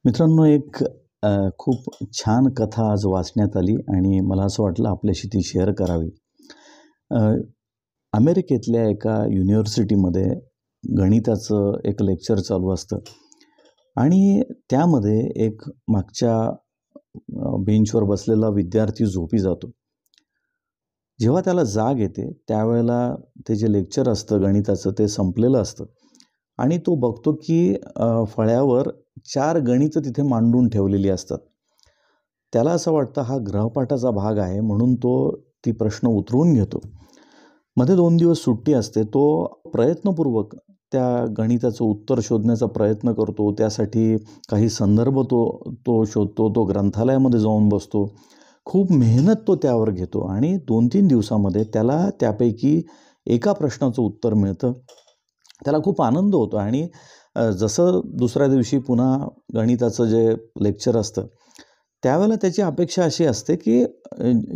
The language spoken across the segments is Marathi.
मित्रांनो, एक खूप छान कथा आज वाचण्यात आली आणि मला असं वाटलं आपल्याशी ती शेअर करावी. अ, अमेरिकेतल्या एका युनिव्हर्सिटीमध्ये गणिताचं एक लेक्चर चालू असतं आणि त्यामध्ये एक मागच्या बेंचवर बसलेला विद्यार्थी झोपी जातो. जेव्हा त्याला जाग येते त्यावेळेला ते जे लेक्चर असतं गणिताचं ते संपलेलं असतं आणि तो बघतो की फळ्यावर 4 गणितं तिथे मांडून ठेवलेली असतात. त्याला असं वाटतं हा गृहपाठाचा भाग आहे म्हणून तो ती प्रश्न उतरवून घेतो. मध्ये 2 दिवस सुट्टी असते. तो प्रयत्नपूर्वक त्या गणिताचं उत्तर शोधण्याचा प्रयत्न करतो. त्यासाठी काही संदर्भ तो तो शोधतो. तो ग्रंथालयामध्ये जाऊन बसतो. खूप मेहनत तो त्यावर घेतो आणि 2-3 दिवसामध्ये त्याला त्यापैकी एका प्रश्नाचं उत्तर मिळतं. त्याला खूप आनंद होतो आणि जसं दुसऱ्या दिवशी पुन्हा गणिताचं जे लेक्चर असतं त्यावेळेला त्याची अपेक्षा अशी असते की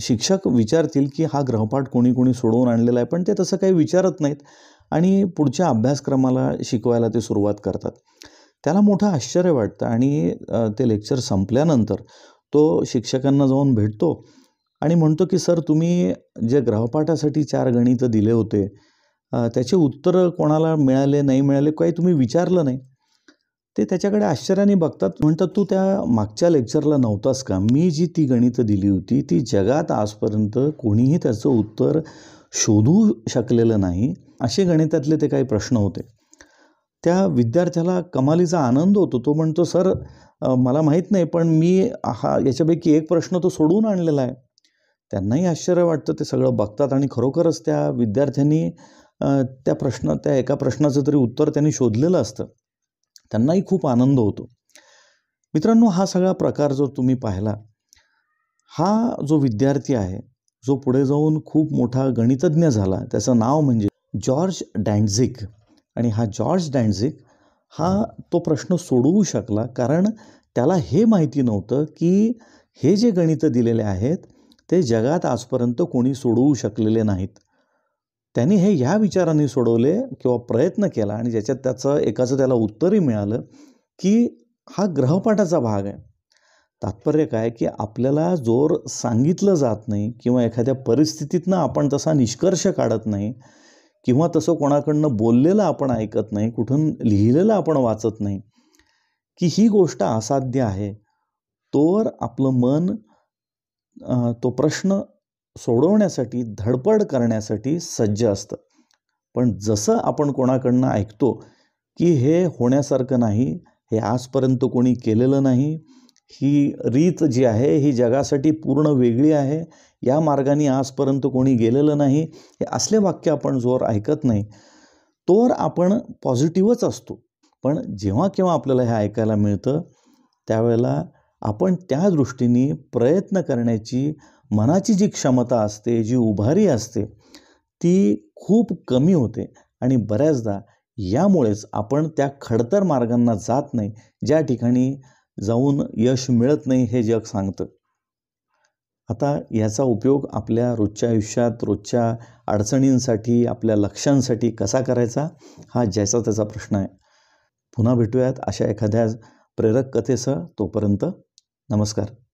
शिक्षक विचारतील की हा गृहपाठ कोणी सोडवून आणलेला आहे, पण ते तसं काही विचारत नाहीत आणि पुढच्या अभ्यासक्रमाला शिकवायला ते सुरुवात करतात. त्याला मोठं आश्चर्य वाटतं आणि ते लेक्चर संपल्यानंतर तो शिक्षकांना जाऊन भेटतो आणि म्हणतो की सर, तुम्ही जे गृहपाठासाठी 4 गणितं दिले होते त्याचे उत्तरं कोणाला मिळाले नाही मिळाले काही तुम्ही विचारलं नाही. ते त्याच्याकडे आश्चर्याने बघतात. म्हणतात, तू त्या मागच्या लेक्चरला नव्हतास का? मी जी ती गणितं दिली होती ती जगात आजपर्यंत कोणीही त्याचं उत्तर शोधू शकलेलं नाही. असे गणितातले ते काही प्रश्न होते. त्या विद्यार्थ्याला कमालीचा आनंद होतो. तो म्हणतो, सर मला माहीत नाही, पण मी याच्यापैकी एक प्रश्न तो सोडवून आणलेला आहे. त्यांनाही आश्चर्य वाटतं. ते सगळं बघतात आणि खरोखरच त्या विद्यार्थ्यांनी त्या एका प्रश्नाचं तरी उत्तर त्यांनी शोधलेलं असतं. त्यांनाही खूप आनंद होतो. मित्रांनो, हा सगळा प्रकार जो तुम्ही पाहिला, हा जो विद्यार्थी आहे जो पुढे जाऊन खूप मोठा गणितज्ञ झाला, त्याचं नाव म्हणजे जॉर्ज डॅन्झिग. आणि हा जॉर्ज डॅन्झिग तो प्रश्न सोडवू शकला कारण त्याला हे माहिती नव्हतं की हे जे गणितं दिलेले आहेत ते जगात आजपर्यंत कोणी सोडवू शकलेले नाहीत. त्यांनी हे ह्या विचाराने सोडवले किंवा प्रयत्न केला आणि ज्याच्यात एकाचं त्याला उत्तरही मिळालं की हा गृहपाठाचा भाग आहे. तात्पर्य काय की आपल्याला जोर सांगितलं जात नाही किंवा एखाद्या परिस्थितीतनं आपण तसा निष्कर्ष काढत नाही किंवा तसं कोणाकडनं बोललेलं आपण ऐकत नाही, कुठून लिहिलेलं आपण वाचत नाही की ही गोष्ट असाध्य आहे, तोवर आपलं मन तो प्रश्न सोडवण्यासाठी धडपड करण्यासाठी सज्ज असतं. पण जसं आपण कोणाकडनं ऐकतो की हे होण्यासारखं नाही, हे आजपर्यंत कोणी केलेलं नाही, ही रीत जी आहे ही जगासाठी पूर्ण वेगळी आहे, या मार्गाने आजपर्यंत कोणी गेलेलं नाही, हे असले वाक्य आपण जोर ऐकत नाही, तोवर आपण पॉझिटिव्हच असतो. पण जेव्हा केव्हा आपल्याला हे ऐकायला मिळतं त्यावेळेला आपण त्या दृष्टीने प्रयत्न करण्याची मनाची जी क्षमता असते, जी उभारी असते, ती खूप कमी होते आणि बऱ्याचदा यामुळेच आपण त्या खडतर मार्गांना जात नाही, ज्या ठिकाणी जाऊन यश मिळत नाही हे जग सांगतं. आता याचा उपयोग आपल्या रोजच्या आयुष्यात, रोजच्या अडचणींसाठी, आपल्या लक्ष्यांसाठी कसा करायचा, हा ज्याचा त्याचा प्रश्न आहे. पुन्हा भेटूयात अशा एखाद्या प्रेरक कथेसह. तोपर्यंत नमस्कार.